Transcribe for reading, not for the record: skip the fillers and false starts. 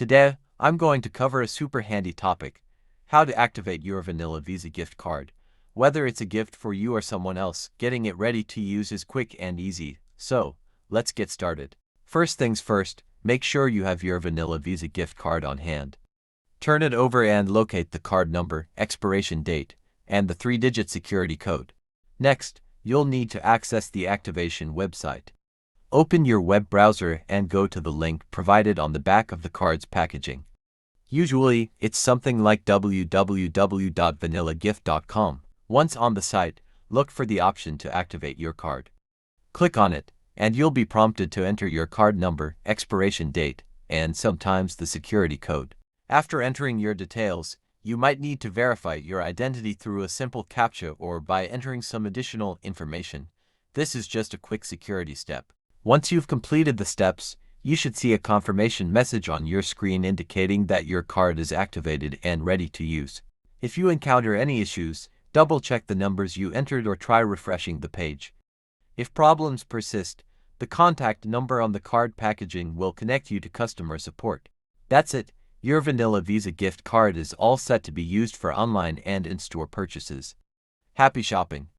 Today, I'm going to cover a super handy topic: how to activate your vanilla Visa gift card. Whether it's a gift for you or someone else, getting it ready to use is quick and easy. So, let's get started. First things first, make sure you have your vanilla Visa gift card on hand. Turn it over and locate the card number, expiration date, and the 3-digit security code. Next, you'll need to access the activation website. Open your web browser and go to the link provided on the back of the card's packaging. Usually, it's something like www.vanillagift.com. Once on the site, look for the option to activate your card. Click on it, and you'll be prompted to enter your card number, expiration date, and sometimes the security code. After entering your details, you might need to verify your identity through a simple CAPTCHA or by entering some additional information. This is just a quick security step. Once you've completed the steps, you should see a confirmation message on your screen indicating that your card is activated and ready to use. If you encounter any issues, double-check the numbers you entered or try refreshing the page. If problems persist, the contact number on the card packaging will connect you to customer support. That's it. Your vanilla Visa gift card is all set to be used for online and in-store purchases. Happy shopping!